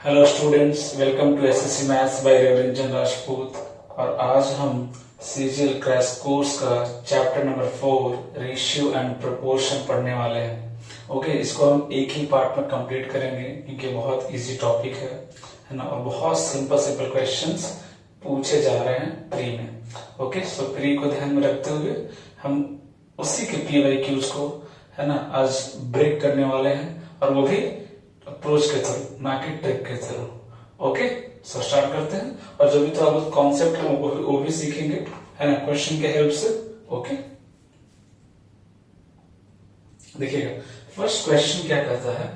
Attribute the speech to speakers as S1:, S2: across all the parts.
S1: Hello students, welcome to SSC maths by Raviranjan Rajput. और आज हम सीजीएल क्रैश कोर्स का chapter number 4 ratio and proportion पढ़ने वाले हैं। ओके, इसको हम एक ही पार्ट में कंप्लीट करेंगे क्योंकि बहुत इजी टॉपिक है ना, और बहुत सिंपल सिंपल क्वेश्चंस पूछे जा रहे हैं प्री में। ओके, सो प्री को ध्यान में रखते हुए हम उसी के PYQs को है ना आज ब्रेक करने वाले हैं, और वो भी अप्रोच के थ्रू, ना कि ट्रिक के थ्रू। ओके, सो स्टार्ट करते हैं। और जो भी थोड़ा बहुत कॉन्सेप्ट है वो भी सीखेंगे है ना, क्वेश्चन के हेल्प से। ओके, देखिएगा फर्स्ट क्वेश्चन क्या कहता है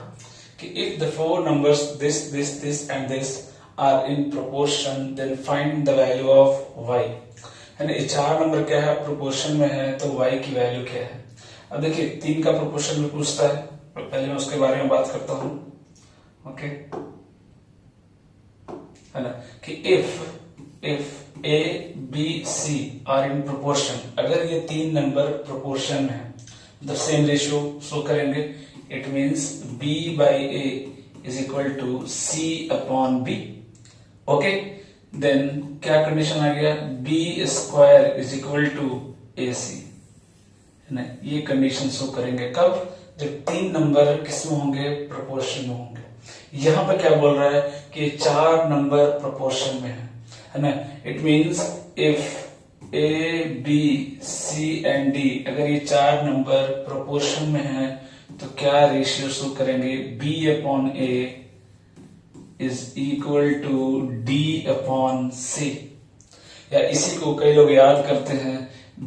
S1: कि if the four numbers this this this and this are in proportion then find the value of y। है ना, ये चार नंबर क्या है, प्रोपोर्शन में है, तो y की वैल्यू क्या है। अब देखिए 3 का प्रोपोर्शन में पूछता है, पहले मैं उसके बारे में बात करता हूं। ओके, है ना, कि if A B C are in proportion, अगर ये 3 नंबर प्रोपोर्शन में है, मतलब सेम रेशियो शो करेंगे, it means B by A is equal to C upon B। Okay, then क्या कंडीशन आ गया, B square is equal to AC, है ना, ये कंडीशन शो करेंगे कब, जब 3 नंबर किसमें होंगे, प्रोपोर्शन में होंगे। यहां पर क्या बोल रहा है कि 4 नंबर प्रोपोर्शन में है ना, it means if A B C and D, अगर ये 4 नंबर प्रोपोर्शन में है तो क्या रेशियो शो करेंगे, B upon A is equal to D upon C। या इसी को कई लोग याद करते हैं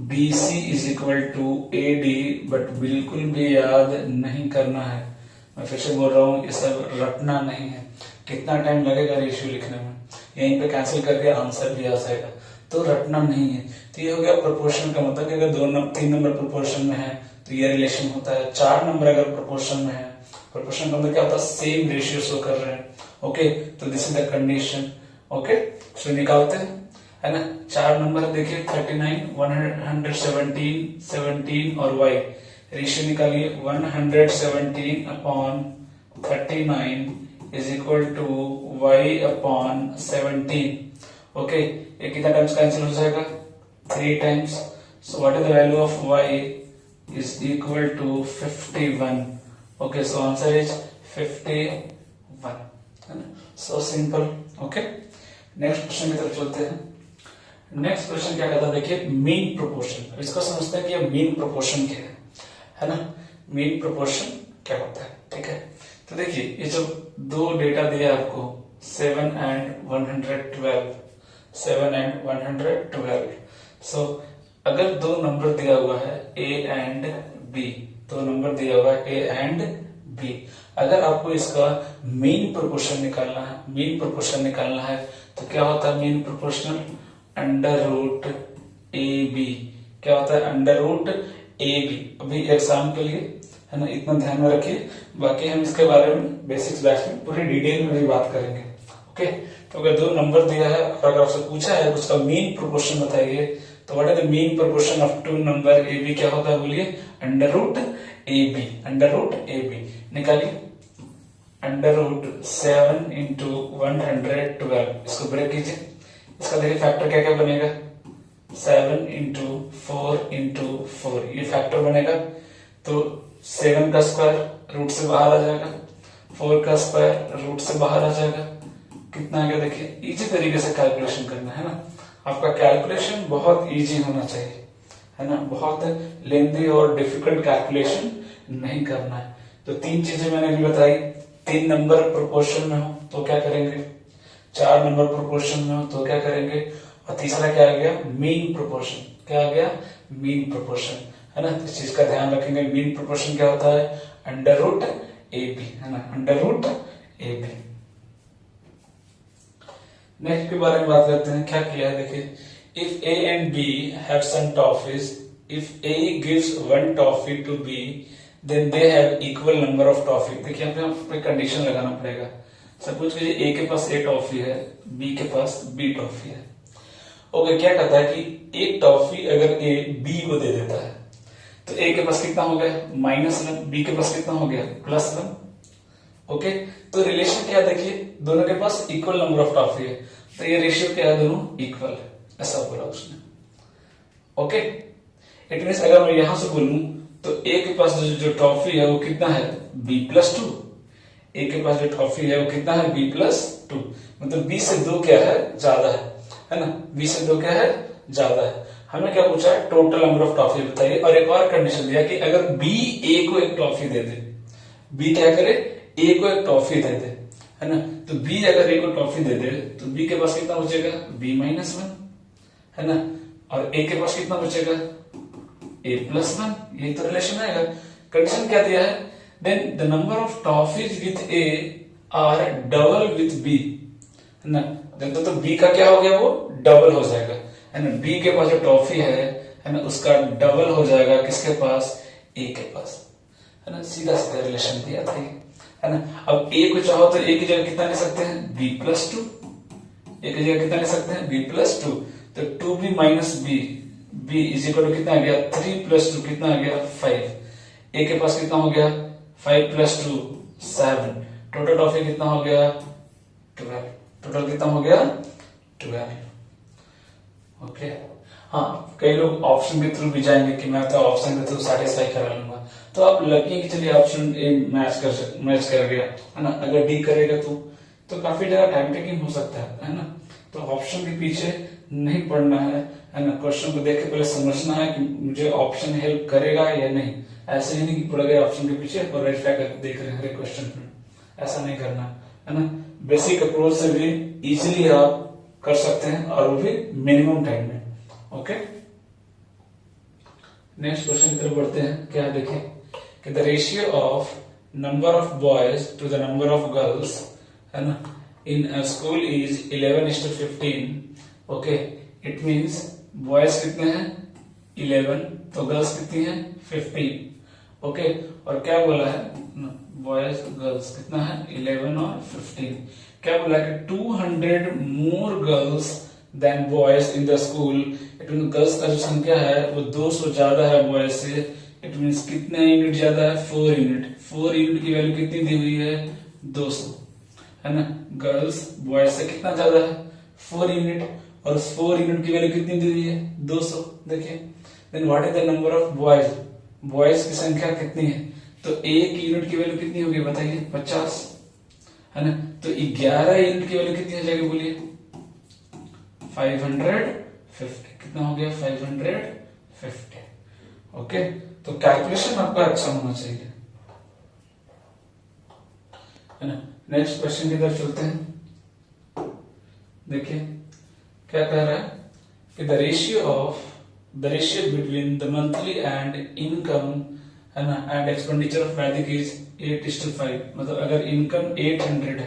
S1: BC is equal to AD, but बिल्कुल भी याद नहीं करना है। मैं फिर से बोल रहा हूँ, ये सब रटना नहीं है। कितना टाइम लगेगा रेशियो लिखने में, यहीं पे कैंसिल करके आंसर भी आ जाएगा, तो रटना नहीं है। तो ये हो गया प्रोपोर्शन का मतलब कि अगर 3 नंबर प्रोपोर्शन में है तो ये रिलेशन होता है। 4 नंबर अगर प्रोपोर्शन में है, प्रोपोर्शन का मतलब क्या होता है, सेम रेशियो शो कर रहे हैं। ओके, तो this is the condition. Okay, so निकालते हैं, है ना। 4 नंबर देखिए 39, 117, 17 और y रेशियो निकालिए, 117 upon 39 is equal to y upon 17। Okay, ये कितना टाइम्स कैंसिल हो जाएगा, 3 times. So what is the value of y is equal to 51। Okay, so answer is 51, है ना, so simple. Okay, next question की तरफ चलते हैं। नेक्स्ट क्वेश्चन क्या कहता है, देखिए मीन प्रोपोर्शन। इसको समझते हैं कि ये मीन प्रोपोर्शन क्या है ना, मीन प्रोपोर्शन क्या होता है। ठीक है, तो देखिए ये जो 2 डेटा दिया आपको 7 एंड 112, 7 एंड 112। सो अगर 2 नंबर दिया हुआ है A एंड B, 2 नंबर दिया हुआ है A एंड B, अगर आपको इसका मीन प्रोपोर्शन निकालना है, मीन प्रोपोर्शन निकालना है तो क्या होता है mean proportional, under root AB। क्या होता है, अंडर रूट AB। अभी एग्जाम के लिए है ना, इतना ध्यान में रखिए, बाकी हम इसके बारे में बेसिक्स बैच में पूरी डिटेल में भी बात करेंगे। ओके, तो अगर 2 नंबर दिया है और अगर आपसे पूछा है उसका मीन प्रोपोर्शन बताइए, तो what is the mean proportion of 2 number AB, क्या होता है बोलिए, under root AB। Under root AB निकालिए, अंडर रूट 7 इंटू 112, इसको ब्रेक कीजिए। इसका देखिए फैक्टर क्या क्या बनेगा, 7 इंटू 4 इंटू 4, ये फैक्टर बनेगा। तो 7 का स्क्वायर रूट से बाहर आ जाएगा, 4 का स्क्वायर रूट से बाहर आ जाएगा, कितना आ गया देखिए। इजी तरीके से कैलकुलेशन करना है ना, आपका कैलकुलेशन बहुत इजी होना चाहिए, है ना, बहुत लेंदी और डिफिकल्ट कैलकुलेशन नहीं करना है। तो 3 चीजें मैंने भी बताई, 3 नंबर प्रोपोर्शन में हो तो क्या करेंगे, 4 नंबर प्रोपोर्शन में हो तो क्या करेंगे, और तीसरा क्या आ गया, मीन प्रोपोर्शन। क्या आ गया, मीन प्रोपोर्शन, है ना। इस चीज का ध्यान रखेंगे, मीन प्रोपोर्शन क्या होता है, अंडर रूट AB, है ना, अंडर रूट AB। नेक्स्ट के बारे में बात करते हैं, क्या किया है देखिए, if A and B have some toffees, if A gives 1 toffee to B then they have equal number of toffee. देखिए यहाँ पे कंडीशन लगाना पड़ेगा। सपोज कीजिए A के पास A टॉफी है, B के पास B टॉफी है। ओके, क्या कहता है कि एक टॉफी अगर A B को दे देता है तो A के पास कितना हो गया, -1, B के पास कितना हो गया, +1। ओके, तो रिलेशन क्या देखिए, दोनों के पास इक्वल नंबर ऑफ टॉफी है, तो ये रेशियो क्या है, दोनों इक्वल है, ऐसा बोला उसने। ओके, इट मीन्स अगर मैं यहां से बोलूं तो ए के पास जो टॉफी है वो कितना है, b+2। ए के पास जो टॉफी है वो कितना है, b+2, मतलब b से 2 क्या है, ज्यादा है ना, b से 2 क्या है, ज्यादा है। हमें क्या पूछा है, टोटल नंबर ऑफ टॉफी बताइए, और एक और कंडीशन दिया कि अगर b a को एक टॉफी दे दे, b क्या करे, a को एक टॉफी दे दे, है ना, तो b अगर a को टॉफी दे दे तो b के पास कितना बचेगा, b-1, है ना, और a के पास कितना बचेगा, a+1, ये तो रिलेशन आएगा। कंडीशन क्या दिया है, then the number of toffees with a are double with b, है ना, तो b का क्या हो गया, वो डबल हो जाएगा, है ना, b के पास जो टॉफी है ना, उसका डबल हो जाएगा किसके पास, a के पास, है ना, सीधा सीधा रिलेशन दिया था, है ना। अब a को चाहो तो a की जगह कितना ले सकते हैं, b+2, a की जगह कितना ले सकते हैं, b+2, तो 2b minus b, b is equal to कितना आ गया, 3+2 कितना आ गया, 5, a के पास कितना हो गया, 5+2 7, टोटल टॉफी कितना हो गया, 12, टोटल कितना हो गया, 12। ओके, हाँ, कई लोग ऑप्शन के थ्रू भी जाएंगे कि मैं तो ऑप्शन के थ्रू सेटिस्फाई करा लूंगा, तो आप लकी हैं कि चलिए ऑप्शन ए मैच कर गया, है ना, अगर डी करेगा तो काफी जगह टाइम टेकिंग हो सकता है ना, तो ऑप्शन के पीछे नहीं पड़ना है ना, क्वेश्चन को देख के पहले समझना है कि मुझे ऑप्शन हेल्प करेगा या नहीं, ऐसे ही नहीं कि पड़ गए ऑप्शन के पीछे और वेरीफाई करके देख रहे हैं हर क्वेश्चन में, ऐसा नहीं करना, है ना। बेसिक अप्रोच से भी इजीली आप कर सकते हैं और वो भी मिनिमम टाइम में। ओके, नेक्स्ट क्वेश्चन की तरफ बढ़ते हैं, क्या देखें कि the ratio of number of boys to the number of girls, है ना, in a school is 11:15। Okay, it means boys कितने हैं, 11, तो गर्ल्स कितनी हैं, 15। ओके, और क्या बोला है, बॉयज गर्ल्स कितना है, 11 और 15। क्या बोला है कि 200 more girls than boys in the school, it mean girls का जो संख्या है वो 200 ज्यादा है बॉयज से, इट मीन्स कितने यूनिट ज्यादा है, 4 यूनिट, 4 यूनिट की वैल्यू कितनी दी हुई है, 200, है ना, गर्ल्स बॉयज से कितना ज्यादा है, 4 यूनिट, और उस 4 यूनिट की वैल्यू कितनी दी हुई है, 200। देखिए, then what is the number of boys, boys की संख्या कितनी है, तो एक यूनिट की वैल्यू कितनी होगी बताइए, 50, है ना, तो 11 यूनिट की वैल्यू कितनी हो जाएगी बोलिए, 550, कितना हो गया, 550। ओके, तो कैलकुलेशन आपका अच्छा होना चाहिए, है ना। नेक्स्ट क्वेश्चन की तरफ चलते हैं, देखिए क्या कह रहा है कि the ratio between the monthly and income, है ना, एंड एक्सपेंडिचर ऑफ वैदिक इज 8:5, मतलब अगर इनकम 800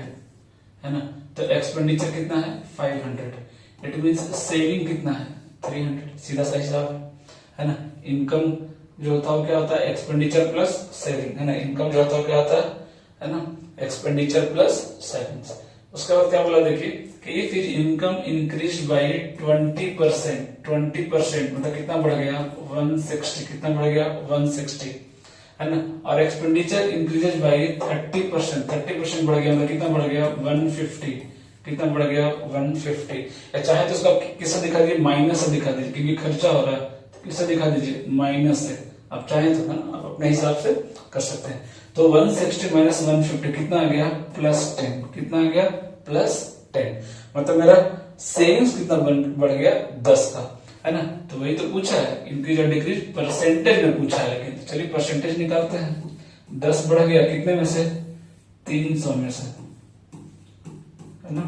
S1: है ना, तो एक्सपेंडिचर कितना है, 500, इट मींस सेविंग कितना है, 300, सीधा सा हिसाब है ना। इनकम जो होता है क्या होता है, एक्सपेंडिचर प्लस सेविंग, है ना, इनकम जो होता है क्या होता है ना, एक्सपेंडिचर प्लस सेविंग्स। उसके बाद क्या बोला देखिए कि if is income increase by 20% मतलब कितना बढ़ गया, 160, कितना बढ़ गया, 160, है ना, और एक्सपेंडिचर इंक्रीजेज बाय 30% बढ़ गया, मतलब कितना बढ़ गया, 150, कितना बढ़ गया, 150। या चाहे तो उसका किससे दिखा दीजिए, माइनस से दिखा दीजिए, क्योंकि खर्चा हो रहा है, तो किससे दिखा दीजिए, माइनस से। आप चाहे तो आप अपने हिसाब से कर सकते हैं। तो 160 माइनस 150 कितना आ गया, +10, कितना आ गया, +10, मतलब मेरा सेविंग्स कितना बढ़ गया, 10 का, है ना। तो वही तो पूछा है, इंक्रीज और डिक्रीज परसेंटेज में पूछा है, लेकिन चलिए परसेंटेज निकालते हैं। 10 बढ़ गया कितने में से, 300 में से, है ना,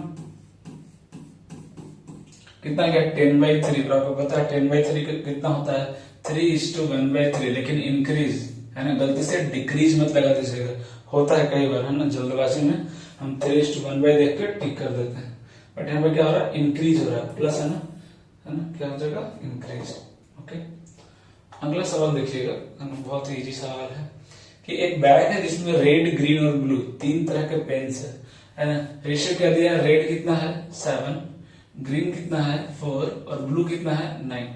S1: कितना गया, 10/3। आपको पता है 10/3 कितना होता है, 3:1/3, लेकिन इंक्रीज, है ना, गलती से डिक्रीज मत लगा दीजिएगा, होता है कई बार, है ना, जल्दबाजी में हम 3:1 देख के टिक कर देते हैं, बट यहाँ पे क्या हो रहा है, इंक्रीज हो रहा है, प्लस, है ना, क्या हो जाएगा, इंक्रीज। ओके, अगला सवाल देखिएगा, बहुत ही इजी सवाल है कि एक बैग है जिसमें रेड, ग्रीन और ब्लू 3 तरह के पेन्स है ना, रेशियो क्या दिया है, रेड कितना है, 7, ग्रीन कितना है, 4, और ब्लू कितना है, 9।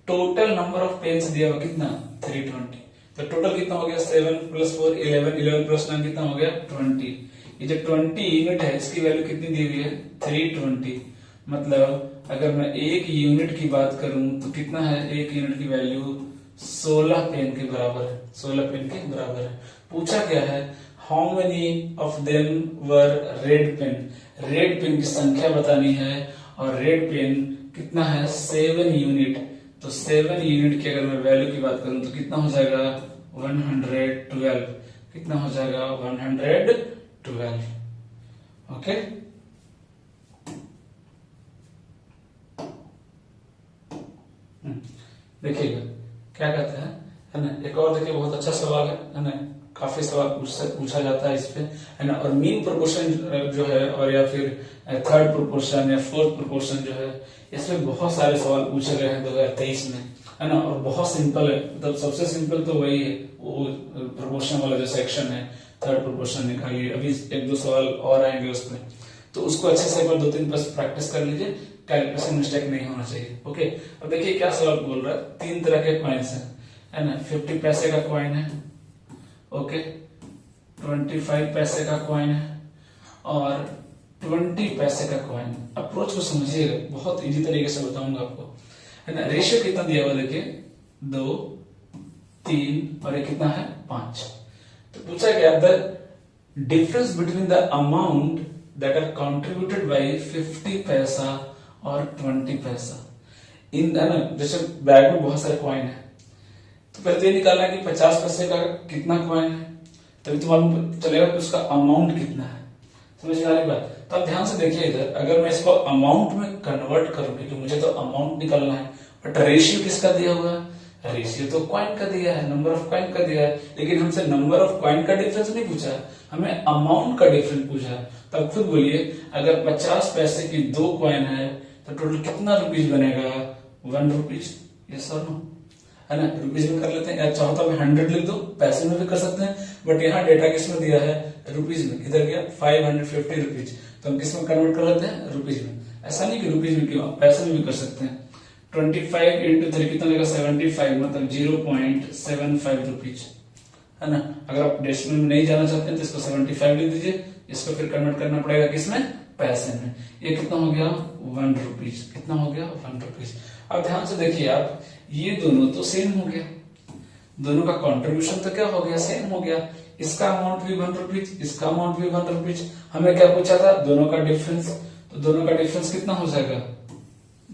S1: टोटल नंबर ऑफ पेन्स दिया हुआ कितना, 320। तो टोटल कितना हो गया, 7 + 4 11, 11 + 9 कितना हो गया, 20। ये जो 20 यूनिट है इसकी वैल्यू कितनी दी हुई है 320। मतलब अगर मैं एक यूनिट की बात करूं तो कितना है, एक यूनिट की वैल्यू 16 पेन के बराबर है, 16 पेन के बराबर है। पूछा क्या है, how many of them were red pen, red pen की संख्या बतानी है और रेड पेन कितना है 7 यूनिट। तो 7 यूनिट की अगर मैं वैल्यू की बात करूं तो कितना हो जाएगा 112, कितना हो जाएगा 112। ओके देखिएगा क्या कहता है ना। एक और देखिए बहुत अच्छा सवाल है ना, काफी सवाल पूछा जाता है इस पे, है ना। और मीन प्रोपोर्शन जो है और या फिर थर्ड प्रोपोर्शन या फोर्थ प्रोपोर्शन जो है, इसमें बहुत सारे सवाल पूछे गए हैं 2023 में, है ना। और बहुत सिंपल है, मतलब सबसे सिंपल तो वही है, वो प्रोपोर्शन वाला जो सेक्शन है थर्ड प्रोपोर्शन निकालिए। अभी एक दो सवाल और आएंगे उसमें, तो उसको अच्छे से एक बार 2-3 बस प्रैक्टिस कर लीजिए, कैलकुलेशन मिस्टेक नहीं होना चाहिए। ओके अब देखिए क्या सवाल बोल रहा है, 3 तरह के कॉइन्स हैं, है ना। 50 पैसे का कॉइन है, ओके, 25 पैसे का कॉइन है और 20 पैसे का कॉइन। अप्रोच को समझिएगा, बहुत इजी तरीके से बताऊंगा आपको, है ना। रेशियो कितना दिया हुआ देखिए 2, 3 और ये कितना है 5। तो पूछा गया the difference between the amount that are contributed by 50 पैसा और 20 पैसा इन, है ना। जैसे बैग में बहुत सारे कॉइन है, तो पहले तो ये निकालना है कि 50 पैसे का कितना कॉइन है, तभी तो मालूम चलेगा कि उसका अमाउंट कितना है। समझ में आ रही बात। तो आप ध्यान से देखिए इधर, अगर मैं इसको अमाउंट में कन्वर्ट करूं, क्योंकि मुझे तो अमाउंट निकालना है, बट रेशियो किसका दिया हुआ है, रेशियो तो कॉइन का दिया है, नंबर ऑफ कॉइन का दिया है, लेकिन हमसे नंबर ऑफ कॉइन का डिफरेंस नहीं पूछा है, हमें अमाउंट का डिफरेंस पूछा है। तो अब खुद बोलिए, अगर 50 पैसे की 2 कॉइन है तो टोटल कितना रुपीज बनेगा 1 रुपीज, यस और नो, है ना। रुपीज में कर लेते हैं, या चाहो तो 100 लिख दो, पैसे में भी कर सकते हैं, बट यहाँ डेटा किसमें दिया है रुपीज में, किधर गया 550 रुपीज, तो हम किसमें कन्वर्ट कर लेते हैं रुपीज में। ऐसा नहीं कि रुपीज में क्यों, पैसे में भी कर सकते हैं। 25 इंटू 3 कितना लगेगा 75, मतलब 0.75 रुपीज, है ना। अगर आप डेसिमल में नहीं जाना चाहते हैं तो इसको 75 लिख दीजिए, इसको फिर कन्वर्ट करना पड़ेगा किसमें, पैसे में। ये कितना हो गया 1 रुपीज, कितना हो गया 1 रुपीज। अब ध्यान से देखिए आप, ये दोनों तो सेम हो गया, दोनों का कंट्रीब्यूशन तो क्या हो गया सेम हो गया। इसका अमाउंट भी 1 रुपीज, इसका अमाउंट भी 1 रुपीज। हमें क्या पूछा था, दोनों का डिफरेंस, तो दोनों का डिफरेंस कितना हो जाएगा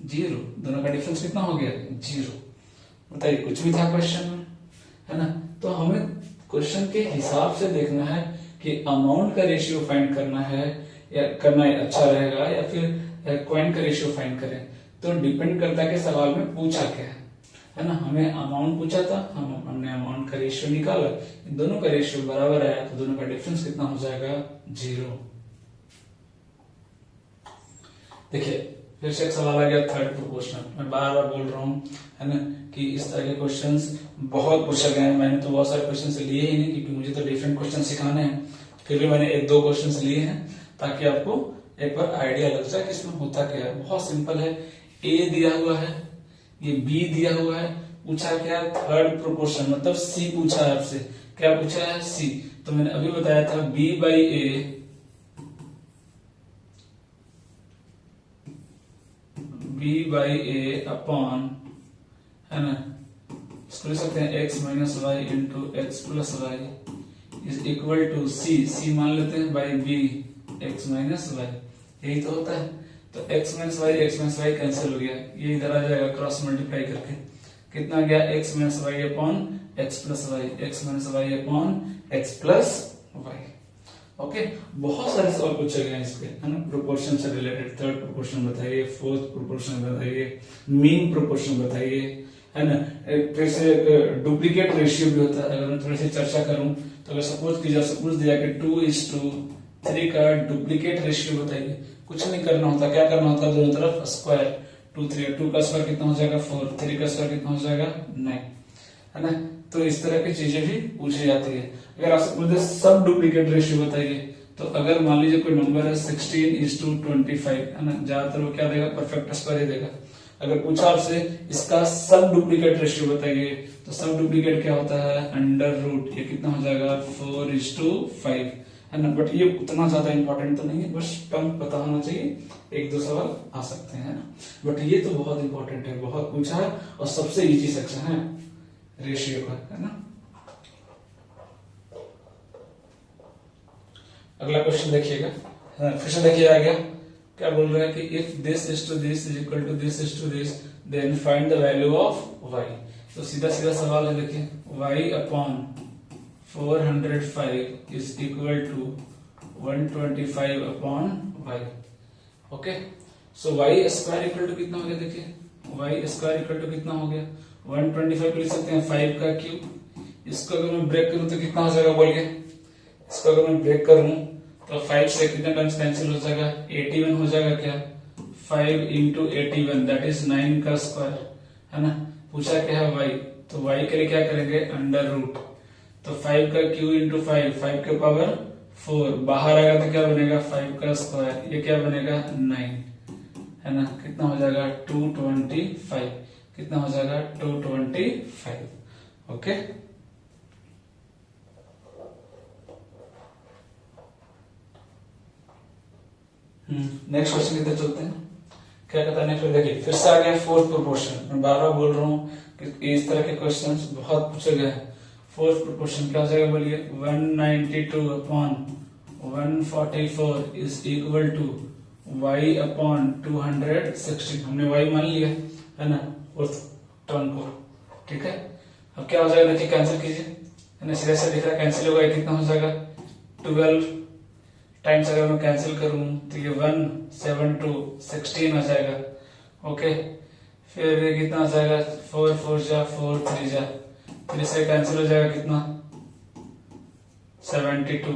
S1: 0, दोनों का डिफरेंस कितना हो गया 0। बताइए कुछ भी था क्वेश्चन में, है ना। तो हमें क्वेश्चन के हिसाब से देखना है कि अमाउंट का रेशियो फाइंड करना है या करना अच्छा रहेगा, या फिर कॉइन का रेशियो फाइंड करें, तो डिपेंड करता है कि सवाल में पूछा क्या है ना। हमें अमाउंट पूछा था, हमने अमाउंट का रेशियो निकाला, दोनों का रेशियो बराबर आया, तो दोनों का डिफरेंस कितना हो जाएगा 0। देखिए फिर से एक सवाल आ गया थर्ड प्रोपोर्शनल। मैं बार बार बोल रहा हूँ, है ना, कि इस तरह के क्वेश्चंस बहुत पूछे गए हैं। मैंने तो बहुत सारे क्वेश्चंस लिए ही नहीं, क्योंकि मुझे तो डिफरेंट क्वेश्चन सिखाने हैं, फिर भी मैंने 1-2 क्वेश्चंस लिए हैं ताकि आपको एक बार आइडिया लग जाए कि इसमें होता क्या है। बहुत सिंपल है, ए दिया हुआ है, ये बी दिया हुआ है, पूछा क्या थर्ड प्रोपोर्शन, मतलब सी पूछा है आपसे। क्या पूछा है सी, तो मैंने अभी बताया था B by A, B by A upon, है ना, इसको लिख सकते हैं x minus Y into X plus Y is equal to C मान लेते हैं by B x minus Y, यही तो होता है। तो x माइनस वाई कैंसिल हो गया, ये इधर आ जाएगा क्रॉस मल्टीप्लाई करके, कितना गया x minus y upon x plus y, x minus y upon x plus y. Okay, बहुत सारे सवाल पूछे गए हैं इसके, है ना। प्रोपोर्शन से रिलेटेड थर्ड प्रोपोर्शन बताइए, फोर्थ प्रोपोर्शन बताइए, मीन प्रोपोर्शन बताइए, है ना। फिर से डुप्लीकेट रेशियो भी होता है। अगर मैं थोड़ी सी चर्चा करूं तो अगर सपोज दिया कि 2:3 का डुप्लीकेट रेशियो बताइए, कुछ नहीं करना होता, क्या करना होता है दोनों तरफ स्क्वायर, 2 का स्क्वायर कितना हो जाएगा 4, 3 का स्क्वायर कितना हो जाएगा 9, है ना। तो इस तरह की चीजें भी पूछी जाती है। अगर आपसे पूछते सब डुप्लीकेट रेशियो बताइए, तो अगर मान लीजिए कोई नंबर है 16:25, है ना, ज्यादातर वो क्या देगा परफेक्ट स्क्वायर ही देगा। अगर पूछा आपसे इसका सब डुप्लीकेट रेशियो बताइए, तो सब डुप्लीकेट क्या होता है अंडर रूट, ये कितना हो जाएगा 4:5, है ना, बट ये उतना ज्यादा इंपॉर्टेंट तो नहीं है, बस टर्म पता होना चाहिए, एक दो सवाल आ सकते हैं ना, बट ये तो बहुत इंपॉर्टेंट है, बहुत पूछा है और सबसे इजी सेक्शन है रेशियो का, है ना। अगला क्वेश्चन देखिएगा, क्वेश्चन देखिए आ गया, क्या बोल रहा है कि if this is to this is equal to this then find the value of y। तो सीधा सीधा सवाल है, देखिए y upon 405 is equal to 125 upon y। Okay, so y square equal to कितना हो गया, देखिए y स्क्वायर इक्वल टू कितना हो गया 125 लिख सकते हैं 5 का क्यूब। इसको अगर मैं ब्रेक करूं तो कितना हो जाएगा बोलिए, इसको अगर मैं ब्रेक करूं तो 5 से कितने टाइम्स कैंसिल हो जाएगा, 81 हो जाएगा क्या, 5 इंटू 81 दैट इज 9 का स्क्वायर, है ना। पूछा क्या है y, तो y के लिए क्या करेंगे अंडर रूट, तो 5 का क्यू इंटू 5 के पावर 4 बाहर आएगा तो क्या बनेगा 5 का स्क्वायर, ये क्या बनेगा 9, है ना। कितना हो जाएगा 225, कितना हो जाएगा 225। ओके, नेक्स्ट क्वेश्चन की तरफ चलते हैं। क्या कहता है नेक्स्ट, देखिए फिर से आ गया फोर्थ प्रोपोर्शन। मैं बार बार बोल रहा हूँ कि इस तरह के क्वेश्चंस बहुत पूछे गए हैं। फोर्थ प्रोपोर्शन क्या हो जाएगा बोलिए, 192 upon 144 is equal to y upon 260। हमने y मान लिया, है ना, फोर्थ टर्म को, ठीक है। अब क्या हो जाएगा, देखिए कैंसिल कीजिए, है ना, सीधे से दिख रहा है कैंसिल होगा, कितना हो जाएगा 12 टाइम्स अगर मैं कैंसिल करूं तो ये 1 7 2 16 आ जाएगा। ओके, फिर ये कितना आ जाएगा 4 4 जा 4 3 जा, फिर से कैंसिल हो जाएगा कितना 72।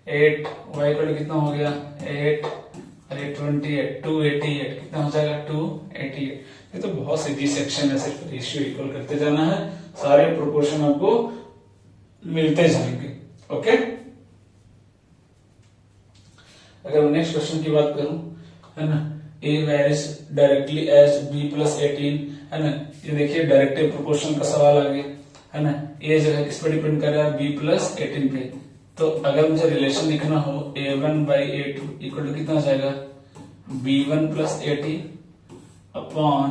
S1: 8 y को कितना हो गया 8 और 28 288, कितना हो जाएगा 288। ये तो बहुत सीधी सेक्शन है, सिर्फ रेशियो इक्वल करते जाना है, सारे प्रोपोर्शन आपको मिलते जाएंगे। ओके, अगर मैं नेक्स्ट क्वेश्चन की बात करूं, है ना, a varies directly as b plus 18, है ना। ये देखिए डायरेक्टिव प्रोपोर्शन का सवाल आ गया, है ना। a जो है किस पर डिपेंड कर रहा है b plus 18 पे। तो अगर मुझे रिलेशन लिखना हो a1 by a2 equal to कितना हो जाएगा b1 plus 18 upon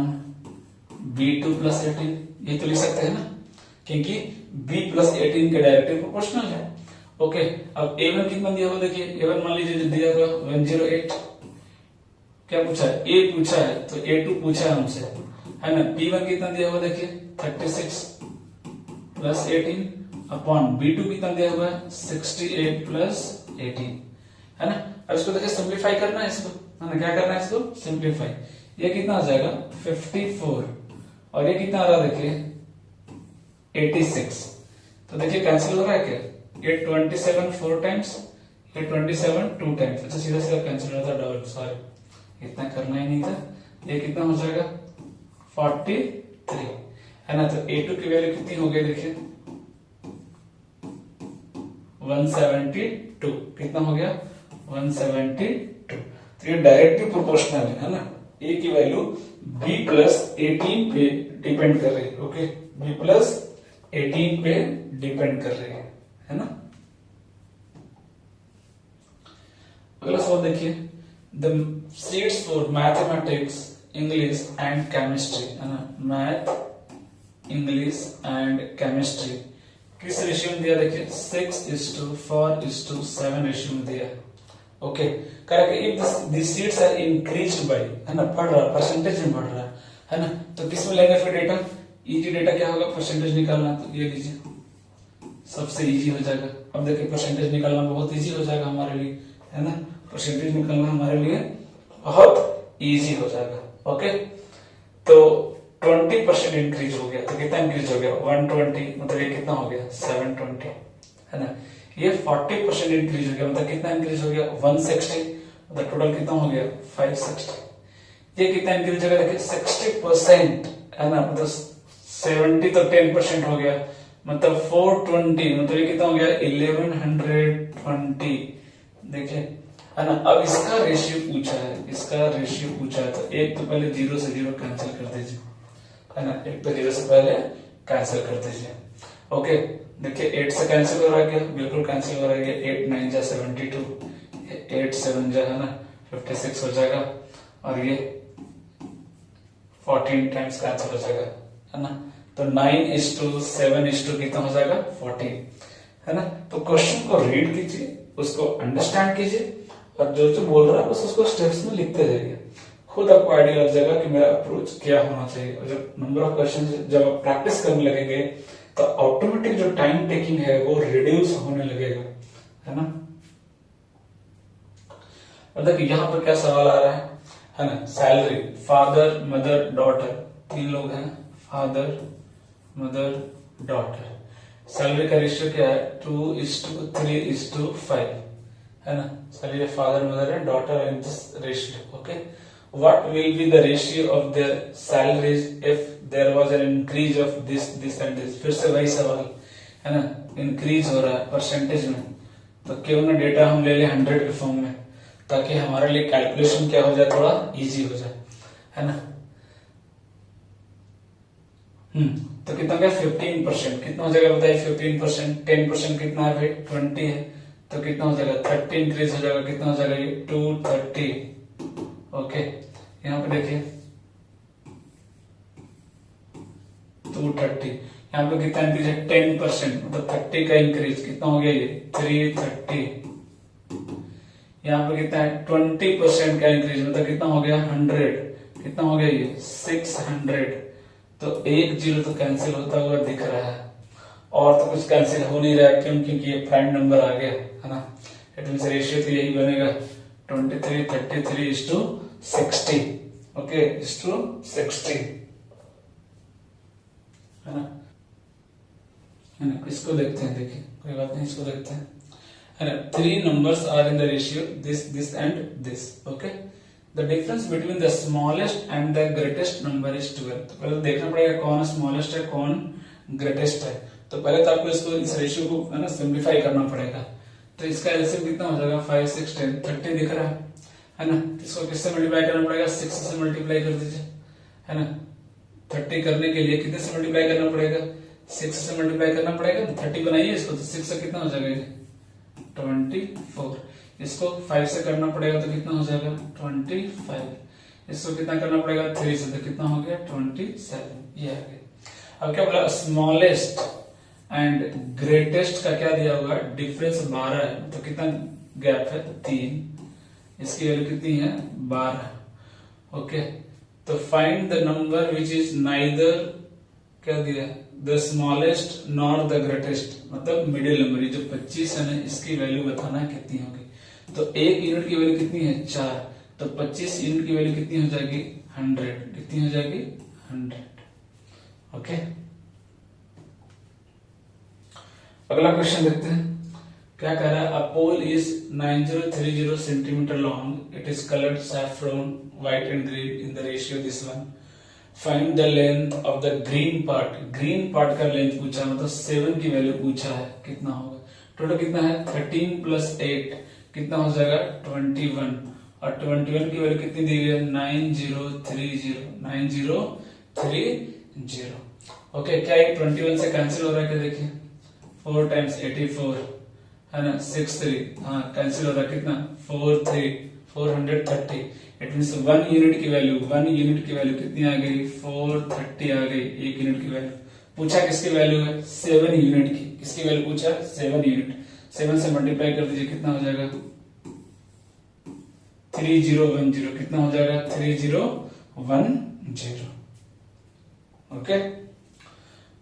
S1: b2 plus 18, ये तो लिख सकते हैं ना, क्योंकि b plus 18 के डायरेक्टिव प्रोपोर्शनल है। ओके, अब a1 कितना दिया हुआ, देखिए a1 मान लीजिए जो दिया हुआ 108। क्या पूछा है, a पूछा है, तो a2 पूछा है हमसे, है ना। b1 कितना दिया हुआ देखिए 36 प्लस 18 अपॉन b2 कितना दिया हुआ है 68 प्लस 18, है ना। अब इसको देखिए सिंप्लीफाई करना है, इसको, है ना, क्या करना है इसको सिंप्लीफाई। ये कितना आ जाएगा 54 और ये कितना आ रहा है देखिए 86। तो देखिए कैंसिल हो रहा है क्या, ये 27 4 टाइम्स, ये 27 2 टाइम्स, अच्छा सीधा सीधा कैंसिल हो रहा था, डबल, सॉरी इतना करना ही नहीं था। ये कितना हो जाएगा 43, है ना। तो a2 की वैल्यू कितनी हो गई देखिए 172, कितना हो गया 172। तो ये डायरेक्टली प्रोपोर्शनल है ना, a की वैल्यू b प्लस 18 पे डिपेंड कर रही है। ओके, b प्लस 18 पे डिपेंड कर रही है ना। अगला सवाल देखिए, the seats for mathematics, English and chemistry, है ना, मैथ, इंग्लिश एंड केमिस्ट्री किस रेशियो में दिया, देखिए 6:4:7 रेशियो में दिया। Okay, correct. If this seats are increased by, है ना, बढ़ रहा, परसेंटेज में बढ़ रहा है ना, तो किस में लेंगे फिर डेटा, इजी डेटा क्या होगा परसेंटेज निकालना, तो ये लीजिए सबसे इजी हो जाएगा। अब देखिए परसेंटेज निकालना बहुत इजी हो जाएगा हमारे लिए, है ना, परसेंटेज निकालना हमारे लिए बहुत इजी हो जाएगा। ओके, तो 20% इंक्रीज हो गया, तो कितना इंक्रीज हो गया 120, मतलब ये कितना हो गया 720, है ना। ये 40% इंक्रीज हो गया, मतलब कितना इंक्रीज हो गया 160, मतलब टोटल कितना हो गया 560। ये कितना इंक्रीज हो गया देखिए 60%, है ना, मतलब 70 तो 10% हो गया, मतलब 420, मतलब ये कितना हो गया 1120। देखिए, है ना। अब इसका रेशियो पूछा है, इसका रेशियो पूछा है, तो एक तो पहले 0 से 0 कैंसिल कर दीजिए, है ना, एक तो 0 से पहले कैंसिल कर दीजिए। ओके, देखिए 8 से कैंसिल हो रहा है क्या, बिल्कुल कैंसिल हो रहा है। 8 9 जा 72, 8 7 जा है ना 56 हो जाएगा, और ये 14 टाइम्स कैंसिल हो जाएगा, है ना। तो 9:7 कितना हो जाएगा 14, है ना। तो क्वेश्चन को रीड कीजिए, उसको अंडरस्टैंड कीजिए, और जो जो बोल रहा है बस उसको स्टेप्स में लिखते जाइए, खुद आपको आइडिया लग जाएगा कि मेरा अप्रोच क्या होना चाहिए। और जब नंबर ऑफ क्वेश्चन जब आप प्रैक्टिस करने लगेंगे तो ऑटोमेटिक जो टाइम टेकिंग है वो रिड्यूस होने लगेगा, है ना। और देखिए यहाँ पर क्या सवाल आ रहा है ना। सैलरी, फादर मदर डॉटर, 3 लोग हैं, फादर मदर डॉटर। सैलरी का रेशियो क्या है 2:3:5, है ना। Salary father mother and daughter in this ratio, okay. What will be the ratio of their salaries if there was an increase of this and this? फिर से वही सवाल, है ना। इंक्रीज हो रहा है परसेंटेज में, तो क्यों ना डेटा हम ले लें 100 के फॉर्म में, ताकि हमारे लिए कैलकुलेशन क्या हो जाए, थोड़ा इजी हो जाए, है ना। तो कितना क्या 15%, कितना हो जाएगा बताइए 15%, 10% कितना है भाई 20 है, तो कितना हो जाएगा 30 इंक्रीज हो जाएगा, कितना हो जाएगा ये 230, ओके। यहाँ पे देखिए 230, यहाँ पे कितना इंक्रीज है 10%, मतलब 30 का इंक्रीज, कितना हो गया ये 330। यहाँ पे कितना है 20% का इंक्रीज, मतलब कितना हो गया 100, कितना हो गया ये 600। तो 1 0 तो कैंसिल होता हुआ दिख रहा है, और तो कुछ कैंसिल हो नहीं रहा है, क्यों, क्योंकि ये प्राइम नंबर आ गया, है ना। इट मींस रेशियो तो यही बनेगा 23:33:60, ओके, 60, है ना। इसको देखते हैं, देखिए कोई बात नहीं, इसको देखते हैं, है ना। 3 numbers are in the ratio this and this, okay. The difference between the smallest and the greatest number is 12। तो पहले देखना पड़ेगा कौन स्मॉलेस्ट है कौन ग्रेटेस्ट है। तो पहले तो आपको इसको इस रेशियो को, है ना, सिंप्लीफाई करना पड़ेगा। तो इसका एलसीएम कितना हो जाएगा 5 6 10, 30 दिख रहा है ना। इसको किससे मल्टीप्लाई करना पड़ेगा 6 से मल्टीप्लाई कर दीजिए, है ना। 30 करने के लिए कितने से मल्टीप्लाई करना पड़ेगा 6 से मल्टीप्लाई करना पड़ेगा। 30 बनाइए इसको, तो 6 से कितना हो जाएगा 24। इसको 5 से करना पड़ेगा तो कितना हो जाएगा 25। इसको कितना करना पड़ेगा 3 से, तो कितना हो गया 27, ये आ गया। अब क्या बोला स्मॉलेस्ट एंड ग्रेटेस्ट का क्या दिया होगा डिफरेंस 12 है, तो कितना गैप है 3, इसकी वैल्यू कितनी है 12, ओके। तो find the number which is neither, क्या दिया the smallest not the greatest, मतलब मिडिल नंबर। ये जो 25 है ना, इसकी वैल्यू बताना कितनी होगी। तो 1 यूनिट की वैल्यू कितनी है 4, तो 25 यूनिट की वैल्यू कितनी हो जाएगी 100, कितनी हो जाएगी 100, ओके। अगला क्वेश्चन देखते हैं, क्या कह रहा है। A pole is 9030 centimetre long, it is coloured saffron white and green in the ratio this one. Find the length of the green part, green part का लेंथ पूछा, मतलब 7 की वैल्यू पूछा है, कितना होगा। टोटल कितना है 13 + 8, कितना हो जाएगा 21, और 21 की वैल्यू कितनी दी गई है 9030, ओके। क्या ये 21 से कैंसिल हो रहा है क्या, देखिए 4 टाइम्स 84, है ना, 6 3, हाँ कैंसिल हो रहा है, कितना 4 3 430। इट मीन 1 यूनिट की वैल्यू, 1 यूनिट की वैल्यू कितनी आ गई 430 आ गई। 1 यूनिट की वैल्यू पूछा, किसकी वैल्यू है 7 यूनिट की, किसकी वैल्यू पूछा 7 यूनिट। 7 से मल्टीप्लाई कर दीजिए, कितना हो जाएगा 3010, कितना हो जाएगा 3010, ओके।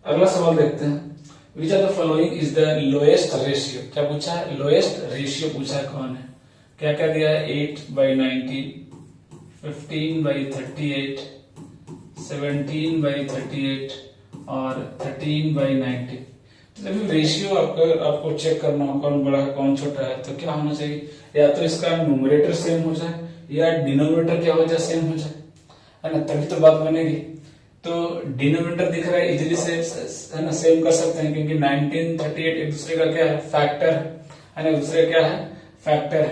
S1: अगला सवाल देखते हैं, which are the following is the lowest ratio. क्या पूछा है लोएस्ट रेशियो पूछा है, कौन है, क्या क्या दिया है 8/19, 15/38, 17/38 और 13/90। तो जब रेशियो आपको चेक करना हो कौन बड़ा है कौन छोटा है, तो क्या होना चाहिए, या तो इसका न्यूमरेटर सेम हो जाए या डिनोमिनेटर क्या हो जाए सेम हो जाए, है ना, तभी तो बात बनेगी। तो डिनोमिनेटर दिख रहा है इजीली से, है ना, सेम कर सकते हैं, क्योंकि 19 38 एक दूसरे का क्या है फैक्टर है ना, दूसरे क्या है फैक्टर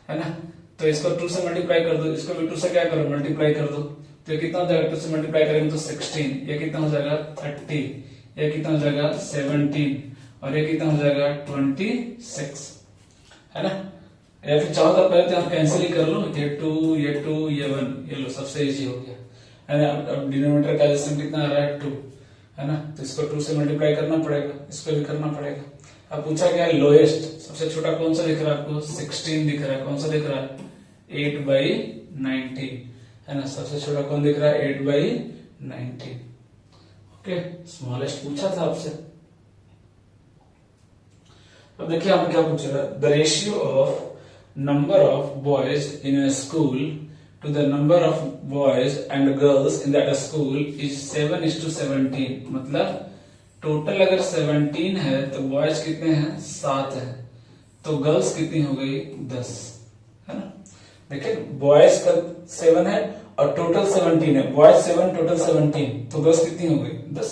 S1: है ना। तो इसको 2 से मल्टीप्लाई कर दो, इसको भी 2 से क्या करो मल्टीप्लाई कर दो, तो ये कितना हो जाएगा 2 से मल्टीप्लाई करेंगे तो 16, ये कितना हो जाएगा 30, ये कितना हो जाएगा 17, और ये कितना हो जाएगा 26, है ना। या फिर चाहो तो पहले तो हम कैंसिल ही कर लो, ये 2 ये 1, ये लो, सबसे इजी हो गया, है ना। अब डिनोमिनेटर का एलसीएम कितना आ रहा है 2, है ना, तो इसको 2 से मल्टीप्लाई करना पड़ेगा, इसको भी करना पड़ेगा। अब पूछा क्या है लोएस्ट, सबसे छोटा कौन सा दिख रहा है आपको, 16 दिख रहा है, कौन सा दिख रहा है 8/19, है ना, सबसे छोटा कौन दिख रहा है 8/19। ओके, स्मॉलेस्ट पूछा था आपसे। अब देखिए आपने क्या पूछ रहा है, the ratio of number of boys in a school to the number of boys and girls in that school is 7:17। मतलब टोटल अगर 17 है तो बॉयज कितने हैं 7 है, तो गर्ल्स कितनी हो गई 10, है ना। देखिए बॉयज का 7 है और टोटल 17 है, बॉयज 7 टोटल 17, तो गर्ल्स कितनी हो गई 10,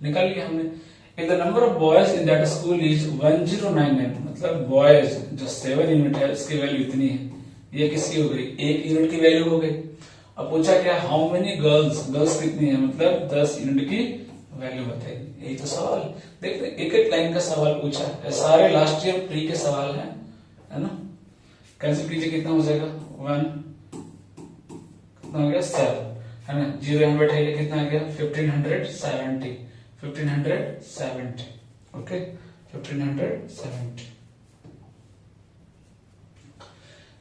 S1: निकाल लिया हमने। If the number of boys in that school is 1099, मतलब बॉयज जो 7 यूनिट है उसकी वैल्यू इतनी है, ये किसकी हो गई 1 यूनिट की वैल्यू हो गई। अब पूछा क्या हाउ मेनी गर्ल्स, गर्ल्स कितनी है, मतलब 10 यूनिट की वैल्यू बताइए, यही तो सवाल। देखते एक एक लाइन का सवाल पूछा है, सारे लास्ट ईयर प्री के सवाल हैं, है ना। कैंसिल कीजिए, कितना हो जाएगा 1, कितना हो गया 7, है ना, 0 यहाँ बैठाइए, कितना आ गया 1570, 1570, ओके 1570।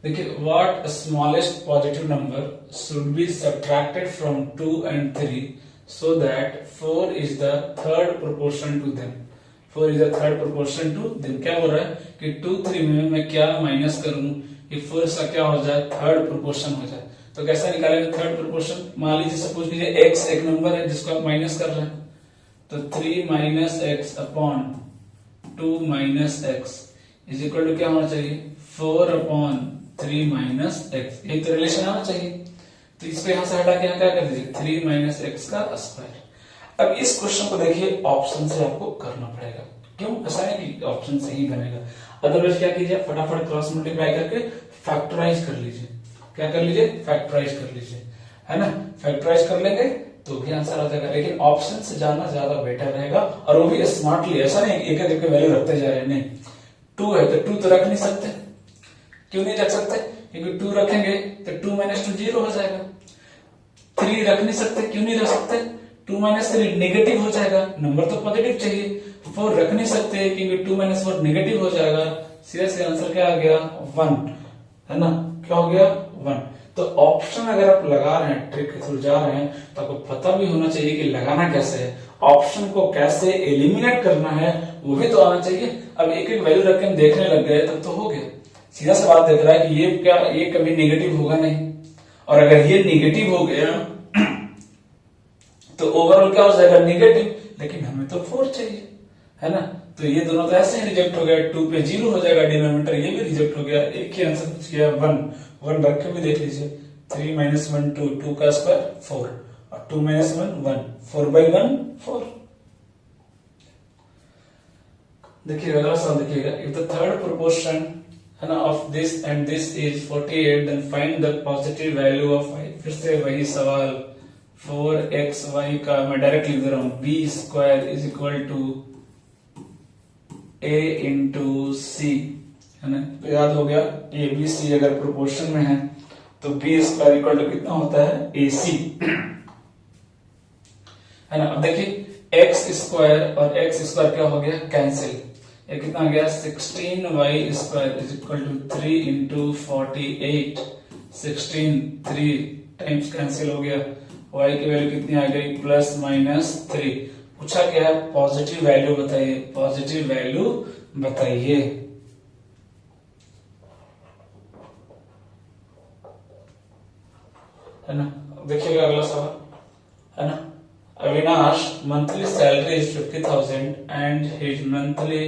S1: देखिए what smallest positive number should be subtracted from 2 and 3 so that 4 is the third proportion to them, 4 is the third proportion to them। क्या बोल रहा है कि 2, 3 में मैं क्या माइनस करूं कि 4 का क्या हो जाए थर्ड प्रोपोर्शन हो जाए। तो कैसा निकालेंगे थर्ड प्रोपोर्शन, मान लीजिए सपोज कीजिए x एक नंबर है जिसको आप माइनस कर रहे हैं, तो 3 - x upon 2 - x is equal to क्या होना चाहिए 4 अपॉन 3 - x, एक तो रिलेशन आना चाहिए। तो इसको यहां से हटा के यहां क्या कर दीजिए 3 - x का स्क्वायर। अब इस क्वेश्चन को देखिए ऑप्शन से आपको करना पड़ेगा, क्यों, ऐसा नहीं कि ऑप्शन से ही बनेगा, अदरवाइज क्या कीजिए फटाफट क्रॉस मल्टीप्लाई करके फैक्टराइज कर लीजिए, क्या कर लीजिए फैक्टराइज कर लीजिए, है ना। फैक्टराइज कर लेंगे तो भी आंसर आ जाएगा, लेकिन ऑप्शन से जाना ज्यादा बेटर रहेगा, और वो भी स्मार्टली, ऐसा नहीं एक एक वैल्यू रखते जा रहे हैं, नहीं 2 है तो 2 तो रख नहीं सकते, क्यों नहीं रख सकते, क्योंकि 2 रखेंगे तो 2 - 2 0 हो जाएगा। 3 रख नहीं सकते, क्यों नहीं रख सकते, 2 - 3 नेगेटिव हो जाएगा, नंबर तो पॉजिटिव चाहिए। 4 रख नहीं सकते क्योंकि 2 - 4 नेगेटिव हो जाएगा, सीधा सीधा आंसर क्या आ गया 1, है ना, क्या हो गया 1। तो ऑप्शन अगर आप लगा रहे हैं, ट्रिक के थ्रू जा रहे हैं, तो आपको पता भी होना चाहिए कि लगाना कैसे है, ऑप्शन को कैसे एलिमिनेट करना है वो भी तो आना चाहिए। अब एक एक वैल्यू रख के हम देखने लग गए तब तो हो गया, सीधा सा बात देख रहा है कि ये क्या, ये कभी नेगेटिव होगा नहीं, और अगर ये नेगेटिव हो गया तो ओवरऑल क्या हो जाएगा नेगेटिव, लेकिन हमें तो 4 चाहिए, है ना। तो ये दोनों तो ऐसे ही रिजेक्ट हो गया, 2 पे 0 हो जाएगा डिनोमिनेटर, ये भी रिजेक्ट हो गया, एक ही आंसर पूछ गया 1 रख के भी देख लीजिए 3 - 1 2, 2 का स्क्वायर 4, और 2 - 1 1, 4/1 4। देखिए अगला सवाल देखिएगा, इफ द थर्ड प्रोपोर्शन है ना of this and this is 48 then find the positive value of y। फिर से वही सवाल, 4xy का मैं डायरेक्ट लिख दे रहा हूं, b² is equal to a into C, है ना। तो याद हो गया ए बी सी अगर प्रोपोर्शन में है तो b² इक्वल टू कितना होता है ac, है ना। अब देखिए x² और x² क्या हो गया कैंसिल, ये कितना आ गया 16y² is equal to 3 into 48, 16 3 times cancel हो गया, y की वैल्यू कितनी आ गई +-3। पूछा क्या है पॉजिटिव वैल्यू बताइए, पॉजिटिव वैल्यू बताइए, है ना। देखिएगा अगला सवाल, है ना। Avinash monthly salary is 50,000 and his monthly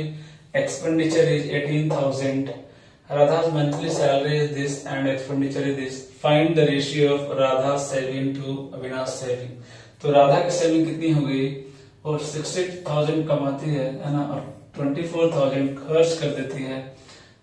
S1: expenditure is 18,000. Radha's monthly salary is this and expenditure is this. Find the ratio of Radha's saving to Avinash saving. तो राधा की सेविंग कितनी हो गई, और 60,000 कमाती है ना, और 24,000 खर्च कर देती है,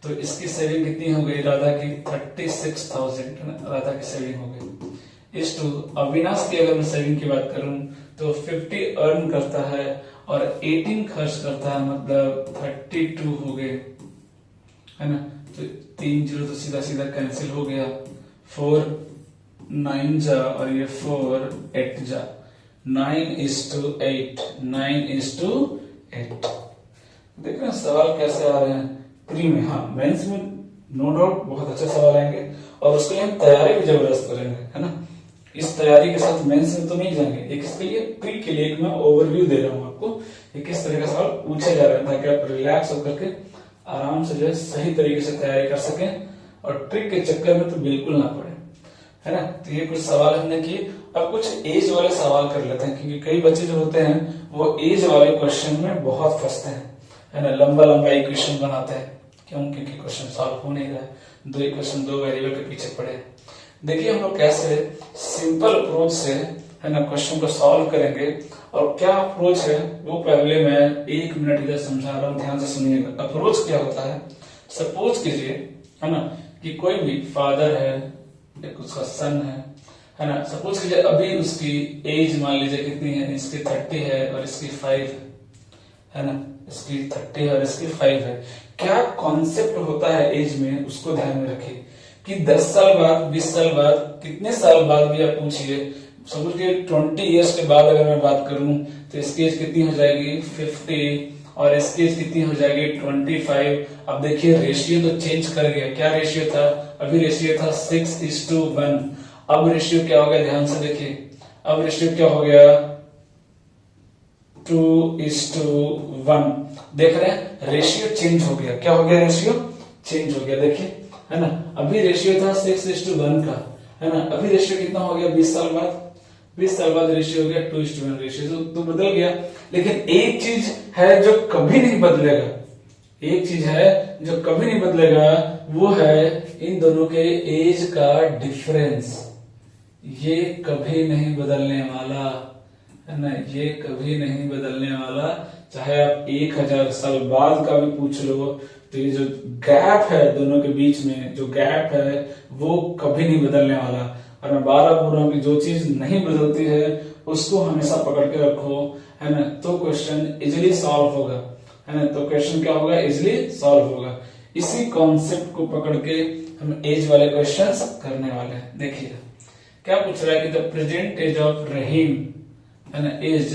S1: तो इसकी सेविंग कितनी हो गई राधा की 36,000 राधा की सेविंग हो गई। इस टू अविनाश की अगर मैं सेविंग की बात करूं तो 50 अर्न करता है और 18 खर्च करता है, मतलब 32 हो गए, है ना। तो 3 जीरो तो सीधा सीधा कैंसिल हो गया, 4 9 जा और ये 4 8 जा, 9:8, 9:8। देख रहे हैं सवाल कैसे आ रहे हैं प्री में। हाँ, मेंस में नो डाउट बहुत अच्छे सवाल आएंगे और उसके लिए हम तैयारी भी जबरदस्त करेंगे, है ना। इस तैयारी के साथ मेंस में तो नहीं जाएंगे, एक इसके लिए प्री के लिए एक मैं ओवरव्यू दे रहा हूँ आपको, ये किस तरह का सवाल पूछे जा रहे हैं, ताकि आप रिलैक्स होकर के आराम से जो है सही तरीके से तैयारी कर सकें और ट्रिक के चक्कर में तो बिल्कुल ना पड़े, है ना। तो ये कुछ सवाल हमने किए। अब कुछ एज वाले सवाल कर लेते हैं, क्योंकि कई बच्चे जो होते हैं वो एज वाले क्वेश्चन में बहुत फंसते हैं, है ना। लंबा लंबा इक्वेशन बनाते हैं, क्यों? क्योंकि क्वेश्चन सॉल्व हो नहीं रहा है, दो इक्वेशन दो वेरिएबल के पीछे पड़े। देखिए हम लोग कैसे सिंपल अप्रोच से, है ना, क्वेश्चन को सॉल्व करेंगे। और क्या अप्रोच है वो पहले मैं 1 मिनट इधर समझा रहा हूँ, ध्यान से सुनिएगा। अप्रोच क्या होता है, सपोज कीजिए, है ना, कि कोई भी फादर है, एक उसका सन है ना। सपोज कीजिए अभी उसकी एज मान लीजिए कितनी है, इसकी 30 है और इसकी 5 है ना, इसकी 30 है और इसकी 5 है। क्या कॉन्सेप्ट होता है एज में, उसको ध्यान में रखिए कि 10 साल बाद, 20 साल बाद, कितने साल बाद भी आप पूछिए। समझ के 20 इयर्स के बाद अगर मैं बात करूं तो इसकी एज कितनी हो जाएगी, 50, और इसकी एज कितनी हो जाएगी, 25। अब देखिए रेशियो तो चेंज कर गया, क्या रेशियो था, अभी रेशियो था 6:1। अब रेशियो क्या हो गया, ध्यान से देखिए, अब रेशियो क्या हो गया, 2:1। देख रहे हैं रेशियो चेंज हो गया, क्या हो गया, रेशियो चेंज हो गया, देखिए, है ना। अभी रेशियो था 6:1 का, है ना। अभी रेशियो कितना हो गया, 20 साल बाद, 20 साल बाद रेशियो हो गया 2:1 रेशियो, तो बदल गया। लेकिन एक चीज है जो कभी नहीं बदलेगा, एक चीज है जो कभी नहीं बदलेगा, वो है इन दोनों के एज का डिफरेंस। ये कभी नहीं बदलने वाला, है ना, ये कभी नहीं बदलने वाला। चाहे आप 1000 साल बाद का भी पूछ लो, तो ये जो गैप है दोनों के बीच में, जो गैप है वो कभी नहीं बदलने वाला। और मैं बार बार बोल रहा हूँ कि जो चीज नहीं बदलती है उसको हमेशा पकड़ के रखो, है ना, तो क्वेश्चन इजिली सॉल्व होगा, है ना। तो क्वेश्चन क्या होगा, इजिली सॉल्व होगा। इसी कॉन्सेप्ट को पकड़ के हम एज वाले क्वेश्चंस करने वाले हैं। देखिए क्या पूछ रहा है कि the present age of Rahim, है ना, is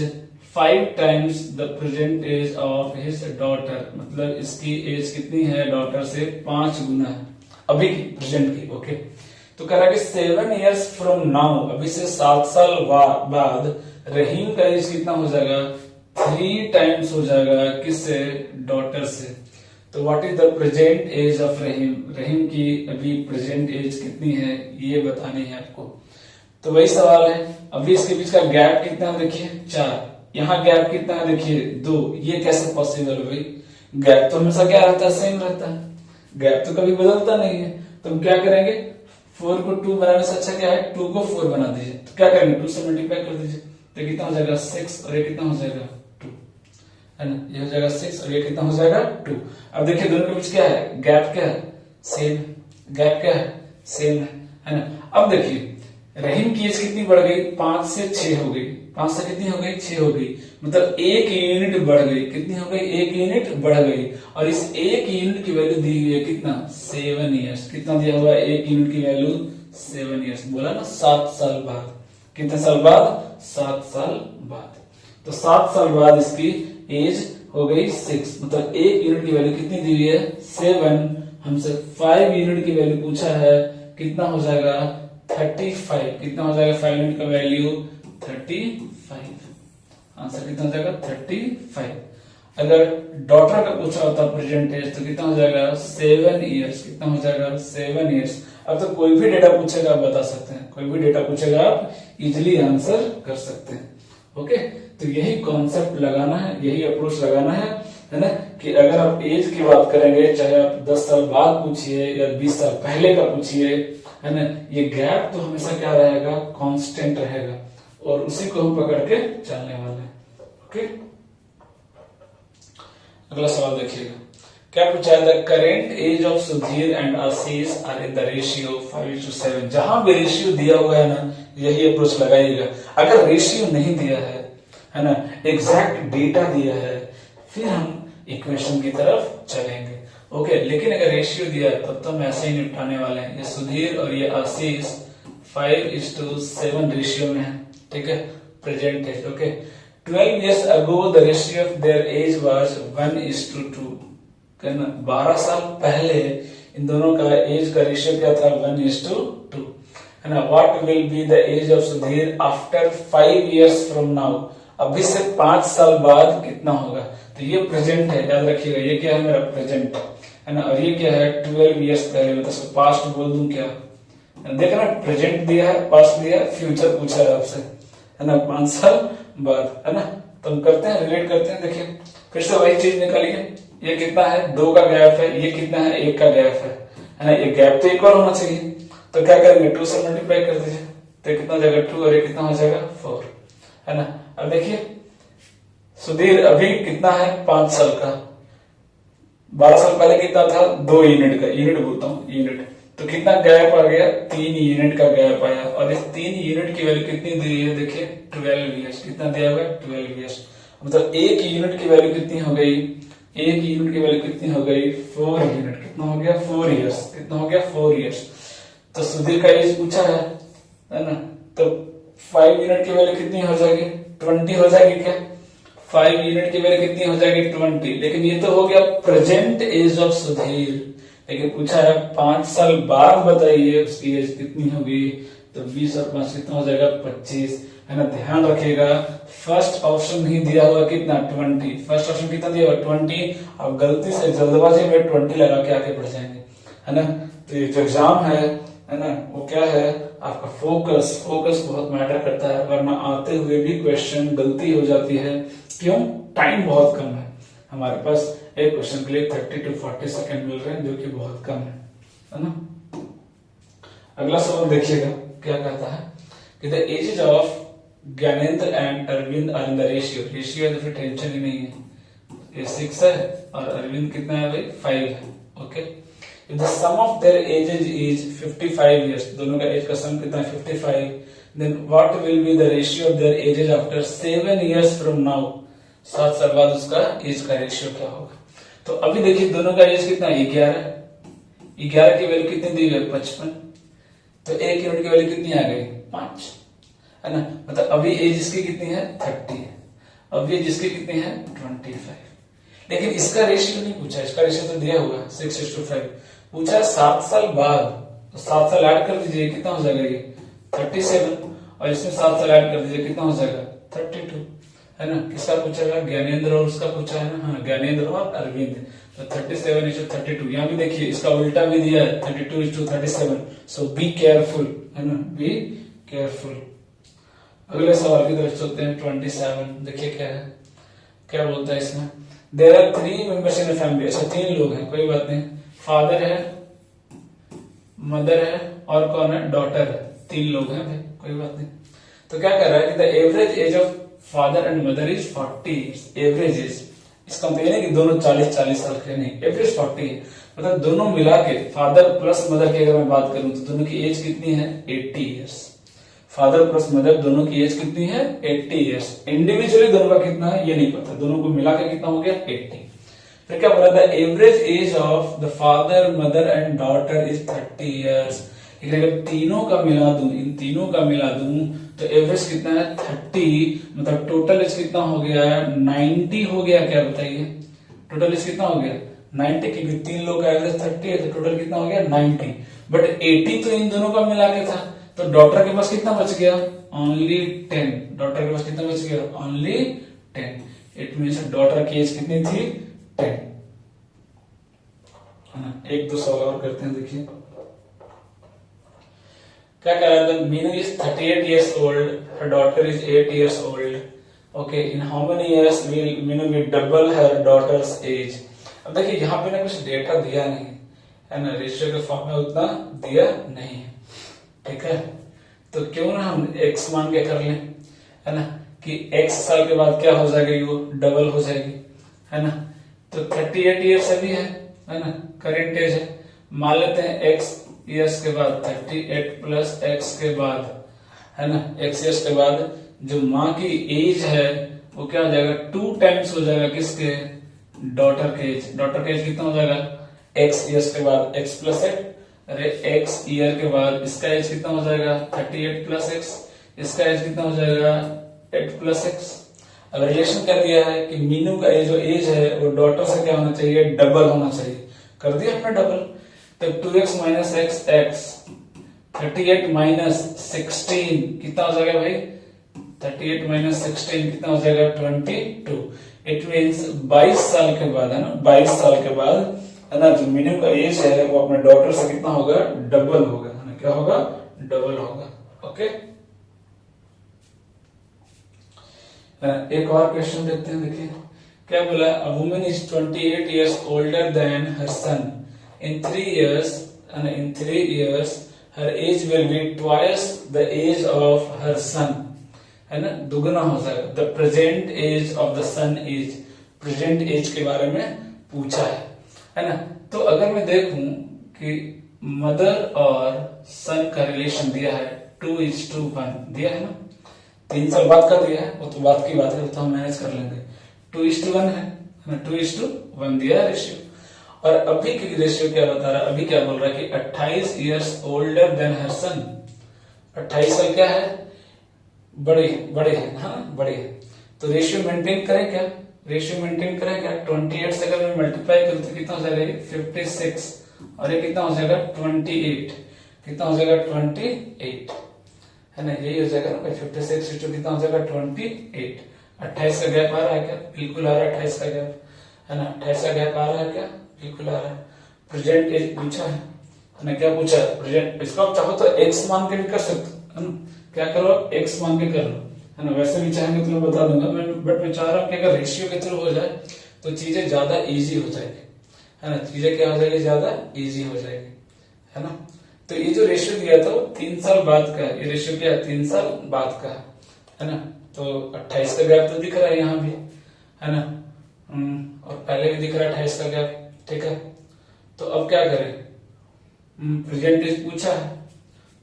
S1: 5 times the present age of his daughter. मतलब इसकी एज कितनी है, डॉटर से 5 गुना है अभी की, प्रेजेंट की। ओके, तो कह रहा है कि 7 years फ्रॉम नाउ, अभी से 7 साल बाद रहीम का एज कितना हो जाएगा, 3 times हो जाएगा, किससे, डॉटर से। तो what is the present age of Rahim, Rahim की अभी प्रेजेंट एज कितनी है ये बतानी है आपको। तो वही सवाल है, अभी इसके बीच का गैप कितना है, देखिए 4, यहाँ गैप कितना है, देखिए 2। ये कैसे पॉसिबल है भाई, गैप तो हमेशा क्या रहता है, सेम रहता है, गैप तो कभी बदलता नहीं है। तो हम क्या करेंगे, 4 को 2 बनाने से अच्छा क्या है, 2 को 4 बना दीजिए। तो क्या करेंगे, 2 से मल्टीप्लाई कर दीजिए, तो कितना हो जाएगा 6, और ये कितना हो जाएगा 2, है ना। ये हो जाएगा 6 और ये कितना हो जाएगा 2। अब देखिए दोनों के बीच क्या है, गैप क्या है, सेम, गैप क्या है, सेम है ना। अब देखिए रहीम की एज कितनी बढ़ गई, 5 से 6 हो गई, 5 से कितनी हो गई, 6 हो गई, मतलब 1 यूनिट बढ़ गई, कितनी हो गई, 1 यूनिट बढ़ गई। और इस 1 यूनिट की वैल्यू दी हुई है कितना, 7 इयर्स। कितना दिया हुआ है, 1 यूनिट की वैल्यू 7 इयर्स। बोला ना 7 साल बाद, कितने साल बाद, 7 साल बाद। तो 7 साल बाद इसकी एज हो गई 6, मतलब 1 यूनिट की वैल्यू कितनी दी हुई है, 7। हमसे 5 यूनिट की वैल्यू पूछा है, कितना हो जाएगा 35। कितना हो जाएगा 5 यूनिट का वैल्यू, 35। आंसर कितना हो जाएगा 35। अगर डॉटर का पूछा होता प्रेजेंट एज तो कितना हो जाएगा 7 इयर्स। कितना हो जाएगा 7 इयर्स। अब तो कोई भी डेटा पूछेगा आप बता सकते हैं, कोई भी डेटा पूछेगा आप इजिली आंसर कर सकते हैं। ओके, तो यही कॉन्सेप्ट लगाना है, यही अप्रोच लगाना है ना, कि अगर आप एज की बात करेंगे, चाहे आप 10 साल बाद पूछिए या 20 साल पहले का पूछिए, है ना, ये गैप तो हमेशा क्या रहेगा, कांस्टेंट रहेगा, और उसी को हम पकड़ के चलने वाले हैं। ओके, अगला सवाल देखिएगा, क्या पूछा है, the current age of Sudhir and Ashish are in the ratio 5:7। जहां भी रेशियो दिया हुआ है ना, यही अप्रोच लगाइएगा। अगर रेशियो नहीं दिया है है ना, एग्जैक्ट डेटा दिया है, फिर हम इक्वेशन की तरफ चलेंगे। ओके, लेकिन अगर रेशियो दिया है तब तो हम ऐसे ही निपटाने वाले हैं। ये सुधीर और ये आशीष 5:7 रेशियो में है, ठीक है, present age. Okay, 12 years ago the ratio of their age was 1:2, कहना 12 साल पहले इन दोनों का एज का रेशियो क्या था, 1:2, है ना। What will be the age of Sudhir after 5 years from now, अभी से 5 साल बाद कितना होगा। तो ये प्रेजेंट है, याद रखिएगा, ये क्या है, मेरा प्रेजेंट है ना, और ये क्या है 12 years पहले, मतलब पास्ट बोल दूं क्या, देखना प्रेजेंट दिया है, पास्ट दिया है, फ्यूचर पूछा है आपसे, है ना, 5 साल बाद, है ना। तो हम करते हैं, रिलेट करते हैं। देखिए फिर से वही चीज निकालिए, ये कितना है, 2 का गैप है, ये कितना है, 1 का गैप है ना। ये गैप तो इक्वल होना चाहिए, तो क्या करेंगे, 2 से मल्टीप्लाई कर दीजिए, तो कितना हो जाएगा 2, और ये कितना हो जाएगा 4, है ना। अब देखिए सुधीर अभी कितना है, 5 साल का, 12 साल पहले कितना था, 2 यूनिट का, यूनिट बोलता हूँ, यूनिट, तो कितना गैप आ गया, 3 यूनिट का गैप आया, और इस 3 यूनिट की वैल्यू कितनी दी है, देखिए 12 years, कितना दिया हुआ है 12 years, मतलब 1 यूनिट की वैल्यू कितनी हो गई, 1 यूनिट की वैल्यू कितनी हो गई, 4 यूनिट, कितना हो गया 4 years, कितना हो गया 4 years। तो सुधीर का एज पूछा है ना, तो 5 यूनिट की वैल्यू कितनी हो जाएगी, 20 हो जाएगी क्या, 5 यूनिट की वैल्यू कितनी हो जाएगी 20, लेकिन ये तो हो गया प्रेजेंट एज ऑफ सुधीर, लेकिन पूछा है 5 साल बाद बताइए उसकी एज कितनी होगी, तो 20 और 5 कितना हो जाएगा 25, है ना। ध्यान रखिएगा फर्स्ट ऑप्शन नहीं दिया हुआ कितना 20, फर्स्ट ऑप्शन कितना दिया हुआ 20, अब गलती से जल्दबाजी में 20 लगा के आगे बढ़ जाएंगे, है ना। तो ये जो एग्जाम है ना, वो क्या है आपका फोकस, फोकस बहुत मैटर करता है, वरना आते हुए भी क्वेश्चन गलती हो जाती है, क्यों, टाइम बहुत कम है हमारे पास, एक क्वेश्चन के लिए 30 to 40 सेकंड मिल रहे हैं, जो कि बहुत कम है ना। अगला सवाल देखिएगा क्या कहता है कि the ages of Gyanendra and Arvind are in the ratio, ratio है तो फिर टेंशन ही नहीं है, ये 6 है और अरविंद कितना है भाई 5 है। Okay, if the sum of their ages is 55 years, दोनों का एज का सम कितना है 55, then what will be the ratio of their ages after 7 years from now, 7 साल बाद उसका एज का रेशियो क्या होगा। तो अभी देखिए दोनों का एज कितना है 11 की वैल्यू कितनी दी गई 55, तो 1 यूनिट की वैल्यू कितनी आ गई 5, है ना, मतलब अभी एज इसकी कितनी है 30 है, अभी एज इसकी कितनी है 25, लेकिन इसका रेशियो नहीं पूछा, इसका रेशियो तो दिया हुआ है 6:5, पूछा 7 साल बाद, तो 7 साल ऐड कर दीजिए कितना हो जाएगा ये 37, और इसमें 7 साल ऐड कर दीजिए कितना हो जाएगा 32, है ना। किसका पूछा है, ज्ञानेंद्र और उसका पूछा है ना, हाँ ज्ञानेंद्र और अरविंद, तो 37:32, यहाँ भी देखिए इसका उल्टा भी दिया है 32:37, सो बी केयरफुल, है ना, बी केयरफुल। अगले सवाल की तरफ चलते हैं 27, देखिए क्या है, क्या बोलता है इसमें, there are 3 members in a family, अच्छा 3 लोग हैं, कोई बात नहीं, फादर है, मदर है और कौन है, डॉटर है, 3 लोग हैं भाई, कोई बात नहीं। तो क्या कर रहा है कि the average age of father and mother is 40, average age, इसका मतलब नहीं कि दोनों 40 साल के, नहीं, एवरेज 40 है, मतलब दोनों मिला के फादर प्लस मदर की अगर मैं बात करूं तो दोनों की एज कितनी है 80 years, फादर प्लस मदर दोनों की एज कितनी है 80 years, इंडिविजुअली दोनों का कितना है ये नहीं पता, दोनों को मिला के कितना हो गया 80। फिर क्या बोला, the average age of the father mother and daughter is 30 years, अगर तीनों का मिला दूं, इन तीनों का मिला दूं तो एवरेज कितना है 30, मतलब टोटल एज कितना हो गया 90 हो गया, क्या बताइए टोटल एज कितना हो गया 90, क्योंकि 3 लोग का एवरेज 30 है, तो टोटल कितना हो गया 90, बट 80 तो इन दोनों का मिला के था, तो डॉटर के पास कितना बच गया ओनली 10, डॉटर के पास कितना बच गया ओनली 10, इट मीन्स डॉटर की एज कितनी थी 10, है ना। 1-2 सवाल और करते हैं, देखिए क्या कह रहा है, Meenu is 38 years old, her daughter is 8 years old, okay, in how many years will Meenu will double her daughter's age। अब देखिए यहाँ पे ना कुछ डेटा दिया नहीं है ना, रेशियो के फॉर्म में उतना दिया नहीं है, ठीक है, तो क्यों ना हम x मान के कर लें, है ना, कि x साल के बाद क्या हो जाएगी, वो डबल हो जाएगी, है ना। तो 38 years अभी है ना, करेंट एज है, मान लेते हैं x years के बाद 38 प्लस x के बाद, है ना, x years के बाद जो माँ की एज है वो क्या हो जाएगा 2 टाइम्स हो जाएगा किसके, डॉटर के एज। डॉटर का एज कितना हो जाएगा, x ईयर्स के बाद x प्लस 8, अरे x ईयर के बाद इसका एज कितना हो जाएगा 38 प्लस x, इसका एज कितना हो जाएगा 8 प्लस x। अब रिलेशन कर दिया है कि मीनू का जो एज है वो डॉटर से क्या होना चाहिए, डबल होना चाहिए, कर दिया हमने डबल। तब 2x माइनस x 38 माइनस 16 कितना हो जाएगा भाई, 38 माइनस 16 कितना हो जाएगा 22। इट मीन्स 22 साल के बाद, है ना, 22 साल के बाद, है ना, जो मीनू का एज है वो अपने डॉटर से कितना होगा, डबल होगा, है ना, क्या होगा, डबल होगा। ओके, एक और क्वेश्चन देखते हैं। देखिए क्या बोला, a woman is 28 years older than her son. In 3 years, and in 3 years her age will be twice the age of her son, है ना, दुगना हो जाएगा। The present age of the son is, present age के बारे में पूछा है ना। तो अगर मैं देखूं कि मदर और सन का रिलेशन दिया है 2:1 दिया है ना, 3 साल बाद का दिया है, वो तो बात की बात है, वो तो हम मैनेज कर लेंगे। 2:1 है ना, 2:1 दिया है रेशियो। और अभी की रेशियो क्या बता रहा है, अभी क्या बोल रहा है कि 28 years older than her son, 28 साल क्या है, बड़े हैं, हाँ बड़े हैं। तो रेशियो मेंटेन करें क्या, रेशियो मेंटेन करें क्या, 28 से अगर मैं मल्टीप्लाई करूं तो कितना हो जाएगा 56, और ये कितना हो जाएगा 28, कितना हो जाएगा 28, है ना, यही हो जाएगा ना 56 to कितना हो जाएगा 28। 28 का गैप आ रहा है क्या, बिल्कुल आ रहा है 28 का गैप, है ना, 28 का गैप आ रहा है क्या, बिल्कुल आ रहा है। प्रेजेंट एज पूछा है ना, क्या पूछा है प्रेजेंट, इसको आप चाहो तो x मान के भी कर सकते हो, क्या करो x मान के कर लो, है ना, वैसे भी चाहेंगे तो मैं बता दूंगा, बट मैं चाह रहा हूँ कि अगर रेशियो के थ्रू हो जाए तो चीजें ज्यादा इजी हो जाएगी, है ना, चीजें क्या हो जाएगी, ज्यादा इजी हो जाएगी, है ना। तो ये जो रेशियो दिया था वो 3 साल बाद का है, ये रेशियो क्या है 3 साल बाद का है ना। तो 28 का गैप तो दिख रहा है यहाँ भी, है ना, और पहले भी दिख रहा है 28 का गैप, ठीक है। तो अब क्या करें, प्रेजेंटेज पूछा है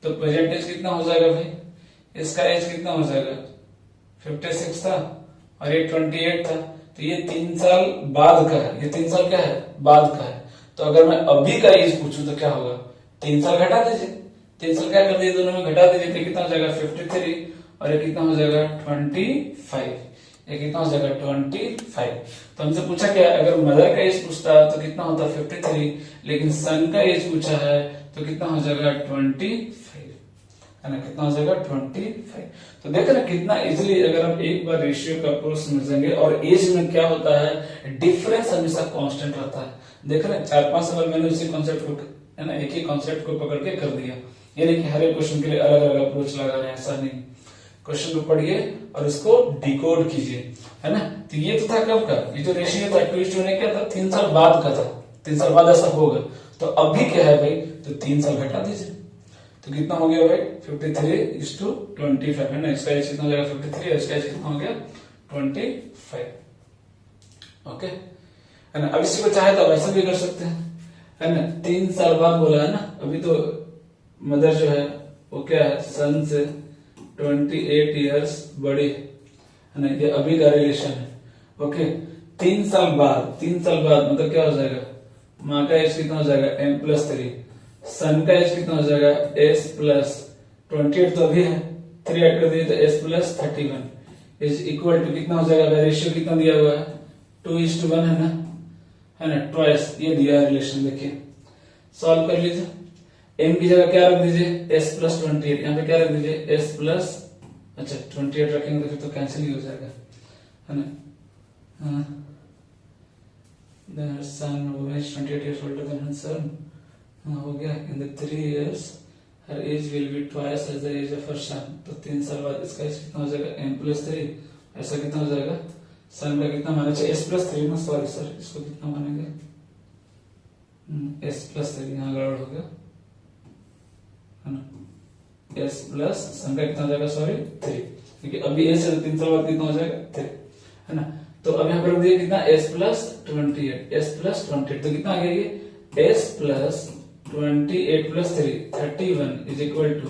S1: तो प्रेजेंटेज कितना हो जाएगा भाई, इसका एज कितना हो जाएगा 56 था और ये 28 था, तो ये 3 साल बाद का है, ये 3 साल क्या है, बाद का है। तो अगर मैं अभी का एज पूछूं तो क्या होगा, 3 साल घटा दीजिए, 3 साल क्या कर दीजिए, दोनों में घटा दीजिए, तो कितना हो जाएगा 53, और ये कितना हो जाएगा 25, ये कितना हो जाएगा 25। तो हमसे पूछा क्या, अगर मदर का एज पूछता तो कितना होता 53, लेकिन सन का एज पूछा है तो कितना हो जाएगा 25, है ना, कितना हो जाएगा 25। तो देखो ना कितना इजीली अगर हम एक बार रेशियो का अप्रोच समझेंगे, और एज में क्या होता है, डिफरेंस हमेशा कांस्टेंट रहता है। देखो ना 4-5 सवाल मैंने उसी कॉन्सेप्ट को, है ना, एक ही कॉन्सेप्ट को पकड़ के कर दिया, ये नहीं कि हर एक क्वेश्चन के लिए अलग अलग अप्रोच लगा रहे हैं, ऐसा नहीं। क्वेश्चन को पढ़िए और इसको डिकोड कीजिए, है ना। तो ये तो था कब का, ये जो रेशियो था 2:1 ने क्या था, 3 साल बाद का था, 3 साल बाद ऐसा होगा। तो अभी क्या है भाई, तो 3 साल घटा दीजिए, तो कितना हो गया भाई 53:25, है ना, इसका एज कितना हो जाएगा 53, इसका एज कितना हो गया 25। ओके, है ना। अब इसी को चाहे तो वैसे भी कर सकते हैं, है ना, 3 साल बाद बोला है ना, अभी तो मदर जो है वो क्या है, सन से 28 years बड़ी है ना, ये अभी का रिलेशन है। ओके, 3 साल बाद, 3 साल बाद मतलब क्या हो जाएगा, माँ का एज कितना हो जाएगा m+3, सन का एज कितना हो जाएगा s+28, तो अभी है 3 ऐड कर दिए तो s+31 इज इक्वल टू कितना हो जाएगा, रेशियो कितना दिया हुआ है 2:1 है ना, ट्वाइस ये दिया है रिलेशन। देखिए सॉल्व कर लीजिए, m की जगह क्या रख दीजिए s+28, यहाँ पे क्या रख दीजिए अच्छा 28 रखेंगे तो फिर तो कैंसिल ही हो जाएगा, है ना। Then her son is 28 years older than her son, हो गया। In the 3 years her age will be twice as the age of her son, तो 3 साल बाद इसका एज कितना हो जाएगा m+3, ऐसा कितना हो जाएगा, सन का कितना माना चाहिए s+3 ना, सॉरी सर, इसको कितना मानेंगे s+3, यहाँ गड़बड़ हो गया, है ना, s+ सन का कितना हो जाएगा, सॉरी 3, क्योंकि अभी s है 3 साल बाद कितना हो जाएगा 3, है ना। तो अब यहाँ पर दिया कितना s+28, तो कितना आ गया ये s+28 + 3 31 is equal to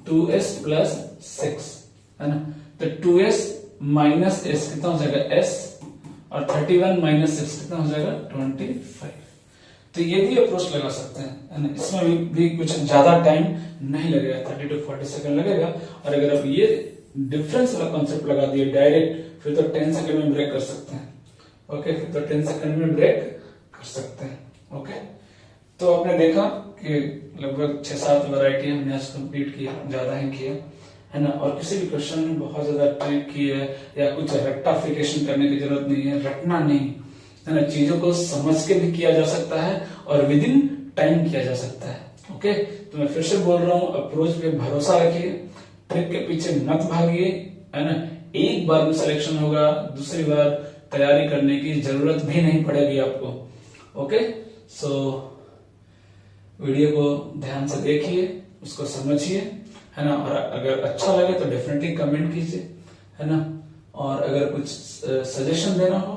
S1: 2s + 6, है ना। तो 2s माइनस एस कितना हो जाएगा एस, और 31 माइनस एस कितना हो जाएगा 25। तो ये भी अप्रोच लगा सकते हैं, है ना। इसमें भी कुछ ज्यादा टाइम नहीं लगेगा, 30 to 40 सेकंड लगेगा। और अगर आप ये डिफरेंस वाला कॉन्सेप्ट लगा दिए डायरेक्ट, फिर तो 10 सेकंड में ब्रेक कर सकते हैं। ओके, फिर तो 10 सेकंड में ब्रेक कर सकते हैं। ओके, तो आपने देखा कि लगभग 6-7 वैरायटी हमने आज कंप्लीट किया, ज्यादा ही किया, है ना। और किसी भी क्वेश्चन में बहुत ज्यादा ट्रिक की है या कुछ रेक्टाफिकेशन करने की जरूरत नहीं है, रटना नहीं, है ना। चीजों को समझ के भी किया जा सकता है और विद इन टाइम किया जा सकता है। ओके, तो मैं फिर से बोल रहा हूँ, अप्रोच पे भरोसा रखिए, ट्रिक के पीछे मत भागिए, है ना। एक बार में सिलेक्शन होगा, दूसरी बार तैयारी करने की जरूरत भी नहीं पड़ेगी आपको। ओके, सो वीडियो को ध्यान से देखिए, उसको समझिए, है ना। और अगर अच्छा लगे तो डेफिनेटली कमेंट कीजिए, है ना। और अगर कुछ सजेशन देना हो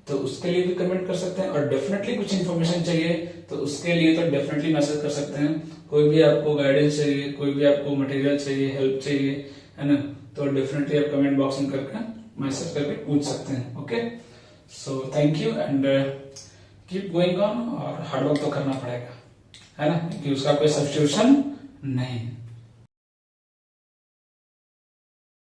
S1: तो उसके लिए भी कमेंट कर सकते हैं, और डेफिनेटली कुछ इन्फॉर्मेशन चाहिए तो उसके लिए तो डेफिनेटली मैसेज कर सकते हैं। कोई भी आपको गाइडेंस चाहिए, कोई भी आपको मटेरियल चाहिए, हेल्प चाहिए, है ना, तो डेफिनेटली आप कमेंट बॉक्स में करके मैसेज करके पूछ सकते हैं। Okay, so thank you and keep going on, और हार्डवर्क तो करना पड़ेगा, है ना, क्योंकि उसका कोई सब्स्टिट्यूशन नहीं है।